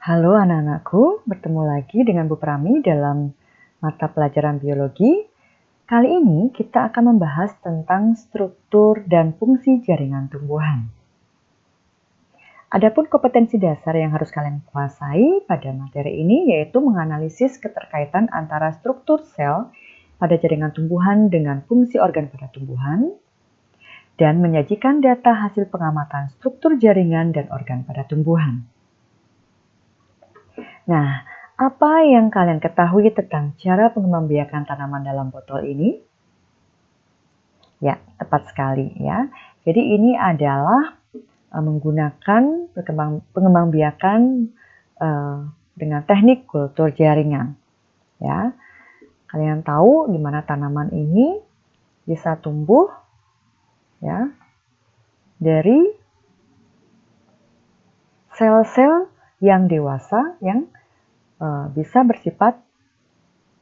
Halo anak-anakku, bertemu lagi dengan Bu Prami dalam mata pelajaran biologi. Kali ini kita akan membahas tentang struktur dan fungsi jaringan tumbuhan. Adapun kompetensi dasar yang harus kalian kuasai pada materi ini yaitu menganalisis keterkaitan antara struktur sel pada jaringan tumbuhan dengan fungsi organ pada tumbuhan, dan menyajikan data hasil pengamatan struktur jaringan dan organ pada tumbuhan. Nah, apa yang kalian ketahui tentang cara pengembangbiakan tanaman dalam botol ini? Ya, tepat sekali ya. Jadi ini adalah menggunakan pengembangbiakan dengan teknik kultur jaringan. Ya, kalian tahu di mana tanaman ini bisa tumbuh ya dari sel-sel yang dewasa yang bisa bersifat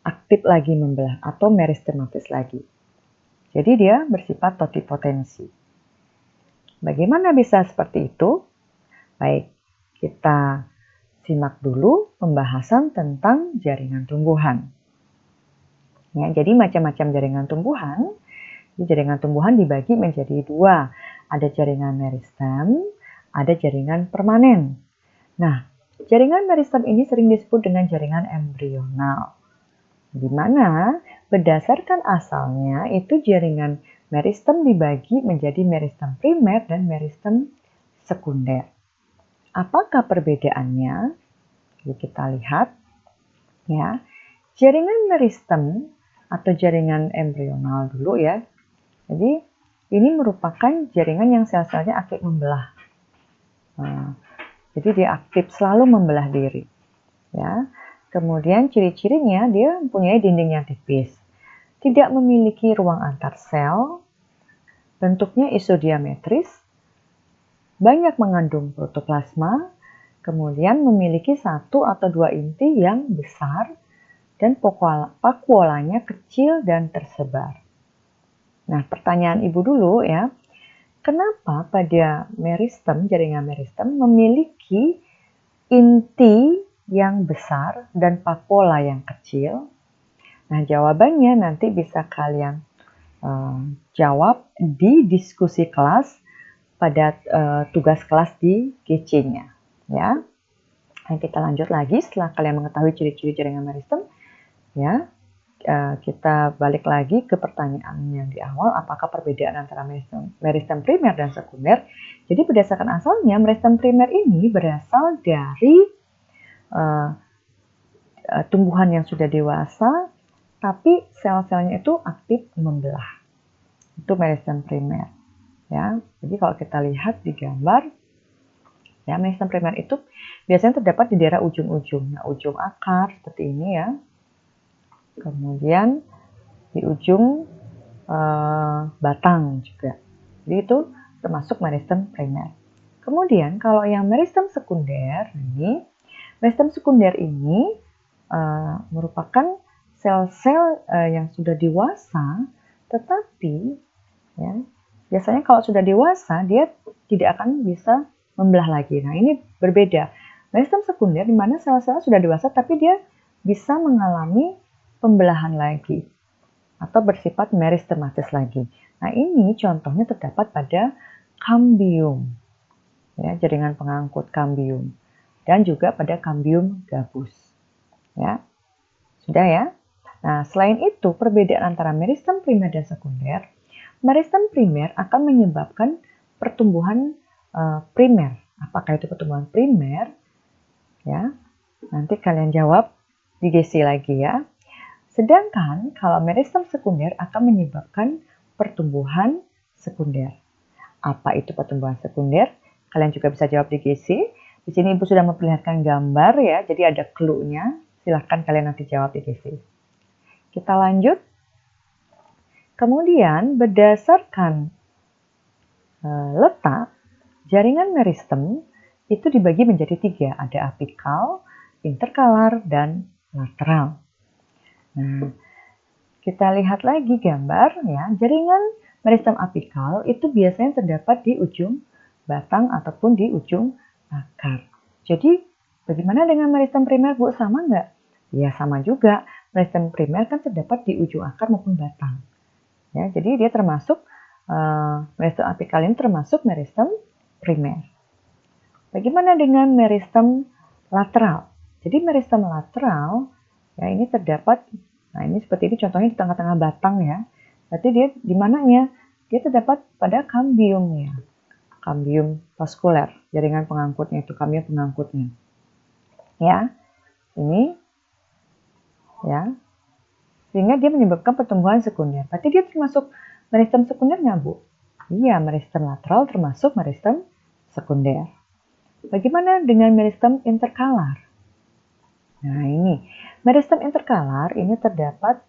aktif lagi membelah atau meristematis lagi. Jadi dia bersifat totipotensi. Bagaimana bisa seperti itu? Baik, kita simak dulu pembahasan tentang jaringan tumbuhan. Ya, jadi macam-macam jaringan tumbuhan. Jaringan tumbuhan dibagi menjadi dua. Ada jaringan meristem, ada jaringan permanen. Nah, jaringan meristem ini sering disebut dengan jaringan embrional, di mana berdasarkan asalnya itu jaringan meristem dibagi menjadi meristem primer dan meristem sekunder. Apakah perbedaannya? Jadi kita lihat ya. Jaringan meristem atau jaringan embrional dulu ya. Jadi ini merupakan jaringan yang sel-selnya aktif membelah. Jadi dia aktif selalu membelah diri. Ya. Kemudian ciri-cirinya dia mempunyai dinding yang tipis. Tidak memiliki ruang antar sel. Bentuknya isodiametris. Banyak mengandung protoplasma. Kemudian memiliki satu atau dua inti yang besar. Dan vakuolanya kecil dan tersebar. Nah, pertanyaan ibu dulu ya. Kenapa pada meristem, jaringan meristem memiliki inti yang besar dan vakuola yang kecil? Nah, jawabannya nanti bisa kalian jawab di diskusi kelas pada tugas kelas di GC-nya. Ya. Nah, kita lanjut lagi setelah kalian mengetahui ciri-ciri jaringan meristem. Ya, kita balik lagi ke pertanyaan yang di awal, apakah perbedaan antara meristem primer dan sekunder? Jadi berdasarkan asalnya, meristem primer ini berasal dari tumbuhan yang sudah dewasa, tapi sel-selnya itu aktif membelah. Itu meristem primer. Ya, jadi kalau kita lihat di gambar, ya meristem primer itu biasanya terdapat di daerah ujung-ujung, nah, ujung akar seperti ini ya. Kemudian di ujung batang juga. Jadi itu termasuk meristem primer. Kemudian kalau yang meristem sekunder ini, meristem sekunder ini merupakan sel-sel yang sudah dewasa, tetapi ya, biasanya kalau sudah dewasa dia tidak akan bisa membelah lagi. Nah ini berbeda. Meristem sekunder di mana sel-sel sudah dewasa tapi dia bisa mengalami pembelahan lagi atau bersifat meristematis lagi. Nah ini contohnya terdapat pada cambium, ya, jaringan pengangkut cambium, dan juga pada cambium gabus. Ya, sudah ya. Nah selain itu perbedaan antara meristem primer dan sekunder, meristem primer akan menyebabkan pertumbuhan primer. Apakah itu pertumbuhan primer? Ya, nanti kalian jawab di GC lagi ya. Sedangkan kalau meristem sekunder akan menyebabkan pertumbuhan sekunder. Apa itu pertumbuhan sekunder? Kalian juga bisa jawab di GC. Di sini Ibu sudah memperlihatkan gambar ya, jadi ada clue-nya. Silahkan kalian nanti jawab di GC. Kita lanjut. Kemudian berdasarkan letak, jaringan meristem itu dibagi menjadi 3. Ada apikal, interkalar, dan lateral. Nah, kita lihat lagi gambar ya. Jaringan meristem apikal itu biasanya terdapat di ujung batang ataupun di ujung akar. Jadi Bagaimana dengan meristem primer, Bu? Sama nggak? Ya, sama juga. Meristem primer kan terdapat di ujung akar maupun batang. Ya, jadi dia termasuk, meristem apikal ini termasuk meristem primer. Bagaimana dengan meristem lateral? Jadi meristem lateral, ya ini terdapat, nah ini seperti ini contohnya di tengah-tengah batang ya. Berarti dia di mananya? Dia terdapat pada kambiumnya. Kambium vaskuler, jaringan pengangkutnya itu, kambium pengangkutnya. Ya, ini ya. Sehingga dia menyebabkan pertumbuhan sekunder. Berarti dia termasuk meristem sekunder nggak, Bu? Iya, meristem lateral termasuk meristem sekunder. Bagaimana dengan meristem interkalar? Nah, ini meristem interkalar ini terdapat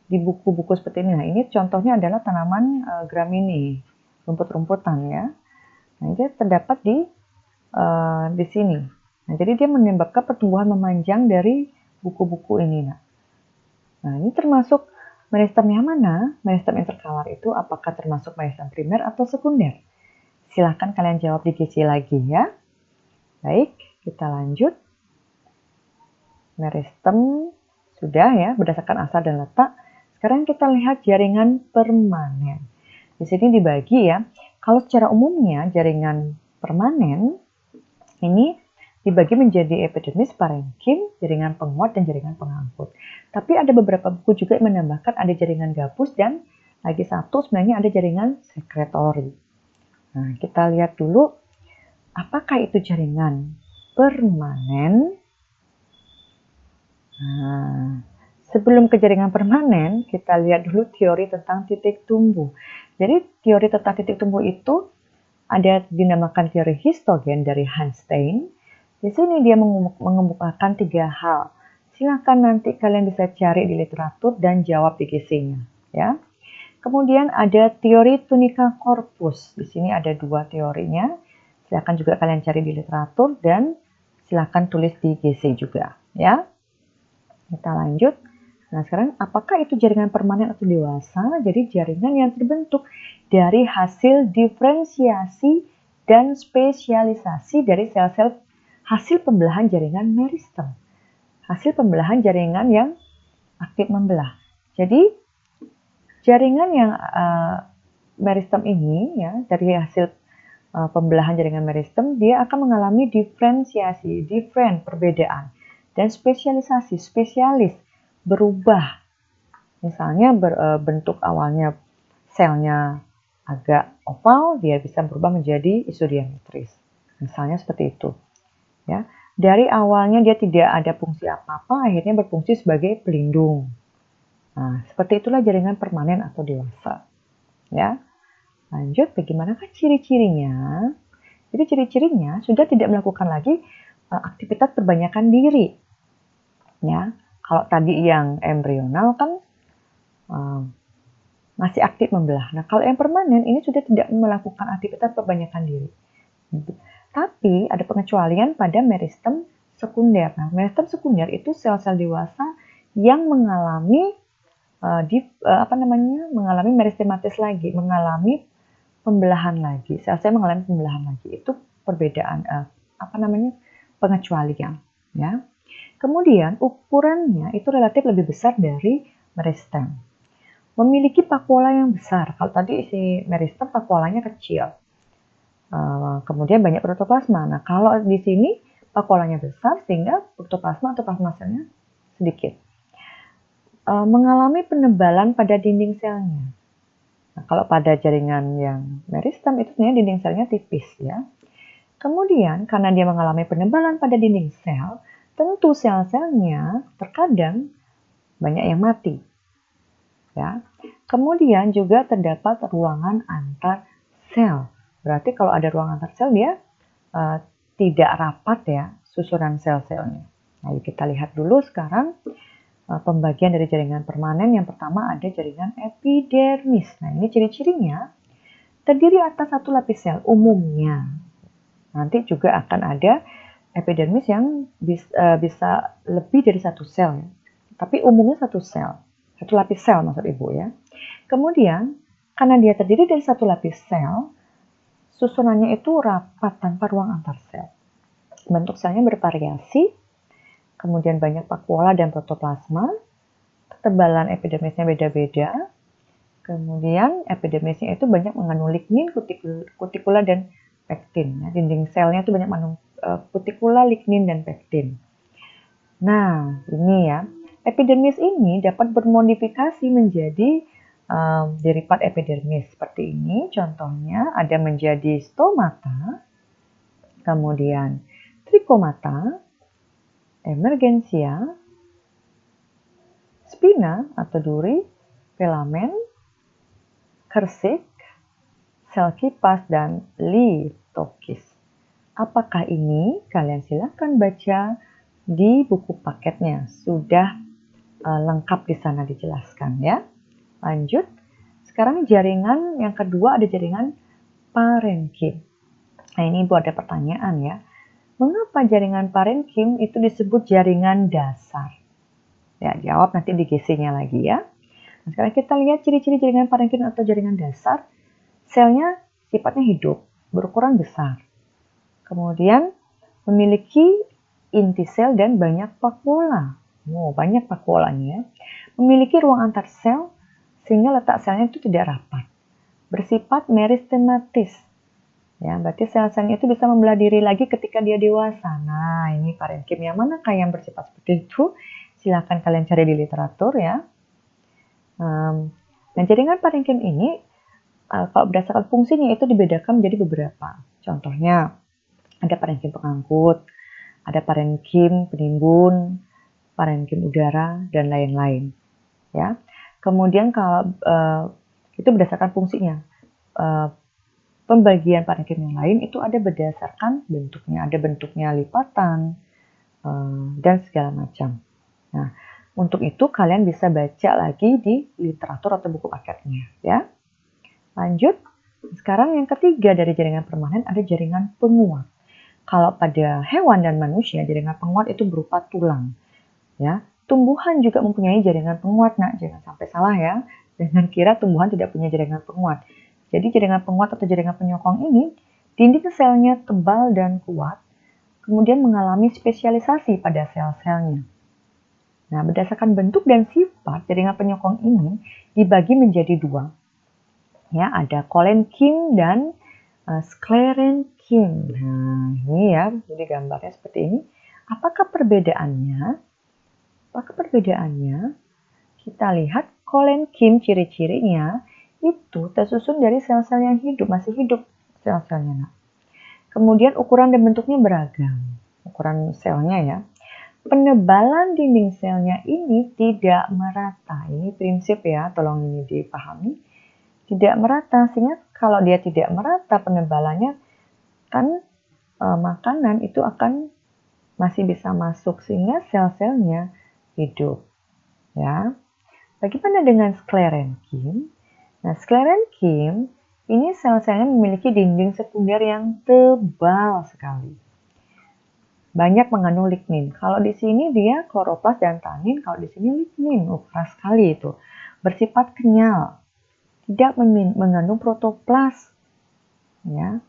di buku-buku seperti ini. Nah, ini contohnya adalah tanaman gramini, rumput-rumputan ya. Nah, ini terdapat di sini. Nah, jadi dia menyebabkan pertumbuhan memanjang dari buku-buku ini. Nah, ini termasuk meristem yang mana? Meristem interkalar itu apakah termasuk meristem primer atau sekunder? Silahkan kalian jawab di GC lagi ya. Baik, kita lanjut. Meristem sudah ya, berdasarkan asal dan letak. Sekarang kita lihat jaringan permanen. Di sini dibagi ya. Kalau secara umumnya jaringan permanen ini dibagi menjadi epidermis, parenkim, jaringan penguat, dan jaringan pengangkut. Tapi ada beberapa buku juga yang menambahkan ada jaringan gabus dan lagi satu sebenarnya ada jaringan sekretori. Nah, kita lihat dulu apakah itu jaringan permanen. Nah, sebelum ke jaringan permanen, kita lihat dulu teori tentang titik tumbuh. Jadi teori tentang titik tumbuh itu ada dinamakan teori histogen dari Hans Stein. Di sini dia mengemukakan 3 hal. Silakan nanti kalian bisa cari di literatur dan jawab di GC-nya, ya. Kemudian ada teori tunica corpus. Di sini ada 2 teorinya. Silakan juga kalian cari di literatur dan silakan tulis di GC juga, ya. Kita lanjut. Nah, sekarang apakah itu jaringan permanen atau dewasa? Jadi jaringan yang terbentuk dari hasil diferensiasi dan spesialisasi dari sel-sel hasil pembelahan jaringan meristem. Hasil pembelahan jaringan yang aktif membelah. Jadi jaringan yang meristem ini ya dari hasil pembelahan jaringan meristem dia akan mengalami diferensiasi, perbedaan dan spesialisasi, spesialis berubah. Misalnya bentuk awalnya selnya agak oval, dia bisa berubah menjadi isodiametris. Misalnya seperti itu. Ya, dari awalnya dia tidak ada fungsi apa-apa, akhirnya berfungsi sebagai pelindung. Nah, seperti itulah jaringan permanen atau dewasa. Ya, lanjut, bagaimanakah ciri-cirinya? Jadi ciri-cirinya sudah tidak melakukan lagi aktivitas perbanyakan diri. Ya, kalau tadi yang embrional kan masih aktif membelah. Nah, kalau yang permanen ini sudah tidak melakukan aktivitas perbanyakan diri. Tapi ada pengecualian pada meristem sekunder. Nah, meristem sekunder itu sel-sel dewasa yang mengalami mengalami meristematis lagi, mengalami pembelahan lagi. Sel-sel mengalami pembelahan lagi. Itu perbedaan pengecualian, ya. Kemudian ukurannya itu relatif lebih besar dari meristem. Memiliki vakuola yang besar. Kalau tadi si meristem vakuolanya kecil. Kemudian banyak protoplasma. Nah, kalau di sini vakuolanya besar sehingga protoplasma atau plasma selnya sedikit. Mengalami penebalan pada dinding selnya. Nah, kalau pada jaringan yang meristem itu sebenarnya dinding selnya tipis ya. Kemudian karena dia mengalami penebalan pada dinding sel, tentu sel-selnya terkadang banyak yang mati. Ya. Kemudian juga terdapat ruangan antar sel. Berarti kalau ada ruang antar sel dia tidak rapat ya susunan sel-selnya. Nah, kita lihat dulu sekarang pembagian dari jaringan permanen. Yang pertama ada jaringan epidermis. Nah, ini ciri-cirinya terdiri atas satu lapis sel umumnya. Nanti juga akan ada epidermis yang bisa lebih dari satu sel. Ya. Tapi umumnya satu sel. Satu lapis sel maksud Ibu ya. Kemudian karena dia terdiri dari satu lapis sel, susunannya itu rapat tanpa ruang antar sel. bentuk selnya bervariasi, kemudian banyak vakuola dan protoplasma, ketebalan epidermisnya beda-beda, kemudian epidermisnya itu banyak mengandung lignin, kutikula, dan pektin. Nah, dinding selnya itu banyak mengandung kutikula, lignin, dan pektin. Nah, ini ya, epidermis ini dapat bermodifikasi menjadi derivat epidermis seperti ini. Contohnya ada menjadi stomata, kemudian trichomata, emergensia, spina atau duri, filamen, kersik, sel kipas, dan litokis. Apakah ini? Kalian silakan baca di buku paketnya. Sudah lengkap di sana dijelaskan ya. Lanjut. Sekarang jaringan yang kedua ada jaringan parenkim. Nah, ini Ibu ada pertanyaan ya. Mengapa jaringan parenkim itu disebut jaringan dasar? Ya, jawab nanti di GC-nya lagi ya. Nah, sekarang kita lihat ciri-ciri jaringan parenkim atau jaringan dasar. Selnya sifatnya hidup, berukuran besar. Kemudian memiliki inti sel dan banyak vakuola. Banyak vakuolanya. Memiliki ruang antar sel sehingga letak selnya itu tidak rapat. Bersifat meristematis. Ya, berarti sel-selnya itu bisa membelah diri lagi ketika dia dewasa. Nah, ini parenkim yang manakah yang bersifat seperti itu? Silahkan kalian cari di literatur ya. Nah, jaringan parenkim ini kalau berdasarkan fungsinya itu dibedakan menjadi beberapa. Contohnya, ada parenkim pengangkut, ada parenkim penimbun, parenkim udara, dan lain-lain. Ya. Kemudian kalau itu berdasarkan fungsinya. Pembagian parenkim yang lain itu ada berdasarkan bentuknya. Ada bentuknya lipatan dan segala macam. Nah, untuk itu kalian bisa baca lagi di literatur atau buku paketnya. Ya. Lanjut. Sekarang yang ketiga dari jaringan permanen ada jaringan penguat. Kalau pada hewan dan manusia, jaringan penguat itu berupa tulang. Ya, tumbuhan juga mempunyai jaringan penguat. Nah, jangan sampai salah ya. Jangan kira tumbuhan tidak punya jaringan penguat. Jadi jaringan penguat atau jaringan penyokong ini, dinding selnya tebal dan kuat, kemudian mengalami spesialisasi pada sel-selnya. Nah, berdasarkan bentuk dan sifat, jaringan penyokong ini dibagi menjadi dua. Ya, ada kolenkim dan sklerenkim. Nah, ini ya, jadi gambarnya seperti ini. Apakah perbedaannya? Kita lihat kolenkim ciri-cirinya itu tersusun dari sel-sel yang hidup, masih hidup sel-selnya. Kemudian ukuran dan bentuknya beragam. Ukuran selnya ya. Penebalan dinding selnya ini tidak merata. Ini prinsip ya, tolong ini dipahami. Tidak merata, sehingga kalau dia tidak merata penebalannya, kan makanan itu akan masih bisa masuk, sehingga sel-selnya hidup. Ya. Bagaimana dengan sklerenkim? Nah, sklerenkim ini sel-selnya memiliki dinding sekunder yang tebal sekali. Banyak mengandung lignin. Kalau di sini dia kloroplas dan tanin, kalau di sini lignin. Keras sekali itu. Bersifat kenyal. Tidak mengandung protoplas. Ya.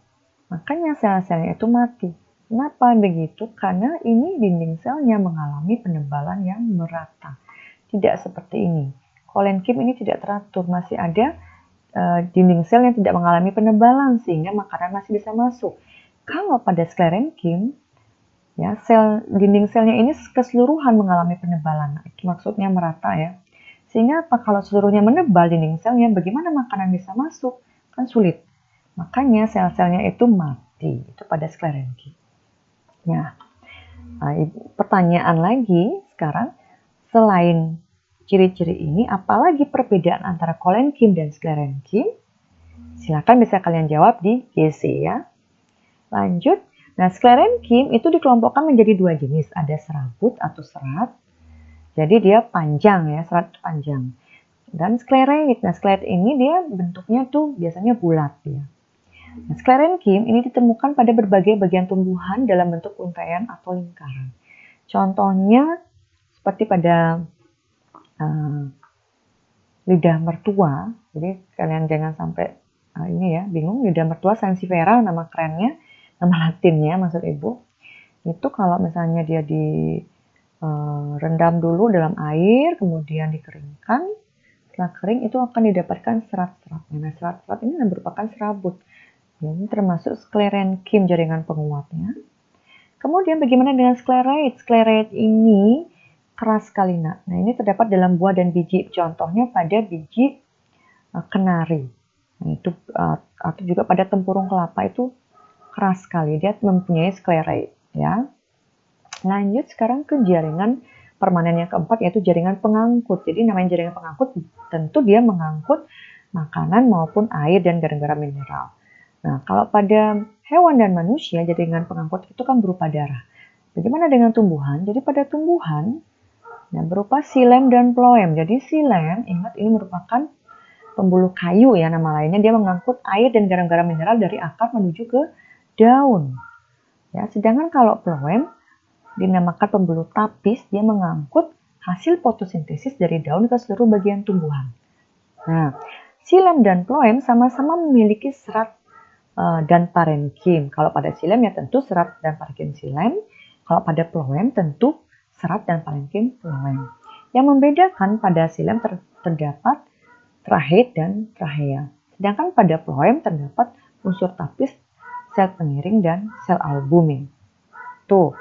Makanya sel-selnya itu mati. Kenapa begitu? Karena ini dinding selnya mengalami penebalan yang merata. Tidak seperti ini. Kolenkim ini tidak teratur, masih ada dinding sel yang tidak mengalami penebalan sehingga makanan masih bisa masuk. Kalau pada sklerenkim, ya dinding selnya ini keseluruhan mengalami penebalan. Itu maksudnya merata ya. Sehingga kalau seluruhnya menebal dinding selnya, bagaimana makanan bisa masuk? Kan sulit. Makanya sel-selnya itu mati. Itu pada sklerenkim. Nah, pertanyaan lagi sekarang, selain ciri-ciri ini, apalagi perbedaan antara kolenkim dan sklerenkim? Silakan bisa kalian jawab di GC ya. Lanjut. Nah, sklerenkim itu dikelompokkan menjadi dua jenis. Ada serabut atau serat. Jadi dia panjang ya, serat panjang. Dan sklerait. Nah, sklerait ini dia bentuknya tuh biasanya bulat ya. Nah, sklerenkim ini ditemukan pada berbagai bagian tumbuhan dalam bentuk untaian atau lingkaran. Contohnya seperti pada lidah mertua. Jadi kalian jangan sampai ini ya bingung. Lidah mertua sansevieria nama kerennya, nama latinnya maksud ibu. itu kalau misalnya dia rendam dulu dalam air, kemudian dikeringkan. Setelah kering itu akan didapatkan serat-serat. Nah, serat-serat ini merupakan serabut. Ini termasuk sklerenkim jaringan penguatnya. Kemudian bagaimana dengan sklerate? Sklerate ini keras sekali, Nak. Nah, ini terdapat dalam buah dan biji. Contohnya pada biji kenari. Nah, itu atau juga pada tempurung kelapa itu keras sekali. Dia mempunyai sklerate, ya. Lanjut sekarang ke jaringan permanen yang keempat, yaitu jaringan pengangkut. Jadi namanya jaringan pengangkut, tentu dia mengangkut makanan maupun air dan garam-garam mineral. Nah, kalau pada hewan dan manusia, jaringan pengangkut itu kan berupa darah. Bagaimana dengan tumbuhan? Jadi pada tumbuhan, berupa xilem dan phloem. Jadi xilem, ingat ini merupakan pembuluh kayu ya, nama lainnya. Dia mengangkut air dan garam-garam mineral dari akar menuju ke daun. Ya, sedangkan kalau phloem dinamakan pembuluh tapis, dia mengangkut hasil fotosintesis dari daun ke seluruh bagian tumbuhan. Nah, xilem dan phloem sama-sama memiliki serat dan parenkim. Kalau pada xilem ya tentu serat dan parenkim xilem. Kalau pada phloem tentu serat dan parenkim phloem. Yang membedakan pada xilem terdapat traheit dan trachea. Sedangkan pada phloem terdapat unsur tapis, sel pengiring, dan sel albumin. Tuh,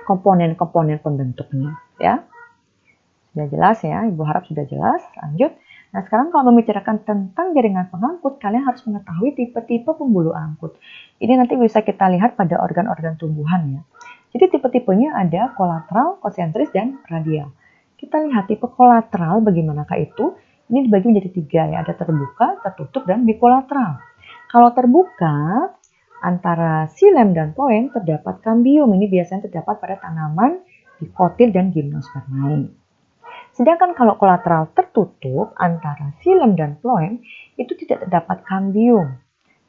komponen-komponen pembentuknya, ya. Sudah jelas ya, Ibu harap sudah jelas. Lanjut. Nah, sekarang kalau membicarakan tentang jaringan pengangkut, kalian harus mengetahui tipe-tipe pembuluh angkut. Ini nanti bisa kita lihat pada organ-organ tumbuhan ya. Jadi tipe-tipenya ada kolateral, konsentris, dan radial. Kita lihat tipe kolateral bagaimanakah itu. Ini dibagi menjadi 3 ya, ada terbuka, tertutup, dan bikolateral. Kalau terbuka, antara xilem dan phloem terdapat kambium. Ini biasanya terdapat pada tanaman dikotil dan gymnospermae. Sedangkan kalau kolateral tertutup antara xilem dan phloem itu tidak terdapat kambium.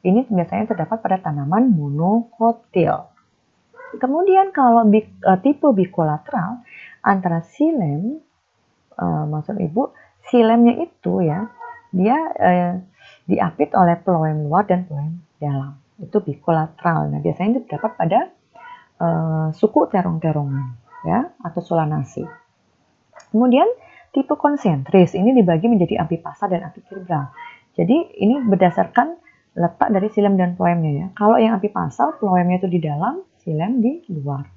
Ini biasanya terdapat pada tanaman monokotil. Kemudian kalau tipe bikolateral antara xilem, maksud Ibu, xilemnya itu ya, dia diapit oleh phloem luar dan phloem dalam. Itu bikolateral. Nah, biasanya itu terdapat pada suku terong-terongan ya, atau solanacea. Kemudian tipe konsentris ini dibagi menjadi ambipasa dan amphicribral. Jadi ini berdasarkan letak dari xilem dan phloemnya ya. Kalau yang ambipasa, phloemnya itu di dalam, xilem di luar.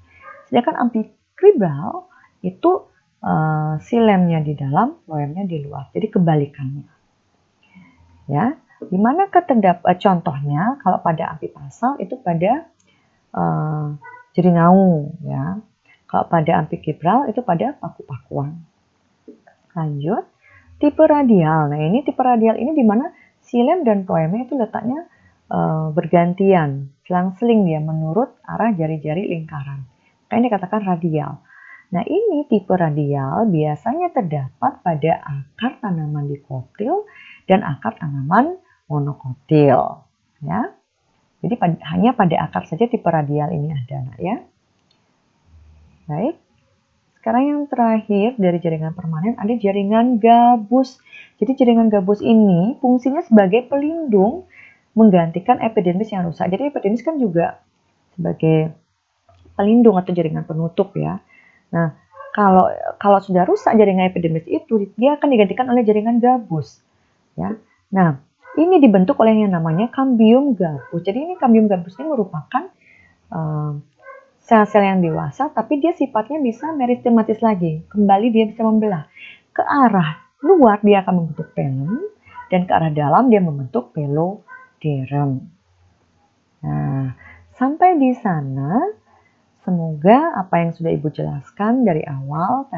Sedangkan amphicribral itu xilem-nya di dalam, phloemnya di luar. Jadi kebalikannya. Ya, di mana terdapat contohnya kalau pada ambipasal itu pada jeringau ya. Kalau pada amphicribral itu pada paku-pakuan. Lanjut, tipe radial. Nah, ini tipe radial ini di mana xilem dan phloemnya itu letaknya bergantian, selang-seling dia menurut arah jari-jari lingkaran. Ini dikatakan radial. Nah, ini tipe radial biasanya terdapat pada akar tanaman dikotil dan akar tanaman monokotil. Ya. Jadi hanya pada akar saja tipe radial ini ada, Nak, ya. Baik. Sekarang yang terakhir dari jaringan permanen ada jaringan gabus. Jadi jaringan gabus ini fungsinya sebagai pelindung menggantikan epidermis yang rusak. Jadi epidermis kan juga sebagai pelindung atau jaringan penutup ya. Nah, kalau sudah rusak jaringan epidermis itu, dia akan digantikan oleh jaringan gabus. Ya. Nah, ini dibentuk oleh yang namanya kambium gabus. Jadi ini kambium gabus ini merupakan sel-sel yang dewasa, tapi dia sifatnya bisa meristematis lagi. Kembali dia bisa membelah. Ke arah luar dia akan membentuk phloem, dan ke arah dalam dia membentuk peloderm. Nah, sampai di sana, semoga apa yang sudah Ibu jelaskan dari awal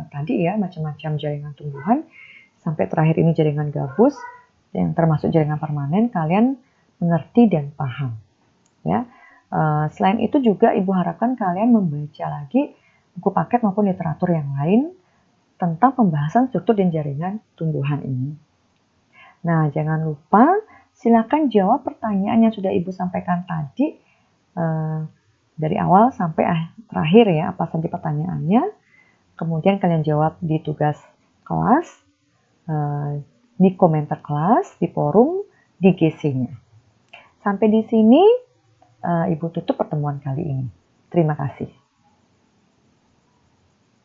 tadi ya, macam-macam jaringan tumbuhan, sampai terakhir ini jaringan gabus, yang termasuk jaringan permanen, kalian mengerti dan paham. Ya. Selain itu juga Ibu harapkan kalian membaca lagi buku paket maupun literatur yang lain tentang pembahasan struktur dan jaringan tumbuhan ini. Nah, jangan lupa silakan jawab pertanyaan yang sudah Ibu sampaikan tadi dari awal sampai terakhir ya, apa saja pertanyaannya. Kemudian kalian jawab di tugas kelas, di komentar kelas, di forum, di GC-nya. Sampai di sini Ibu tutup pertemuan kali ini. Terima kasih.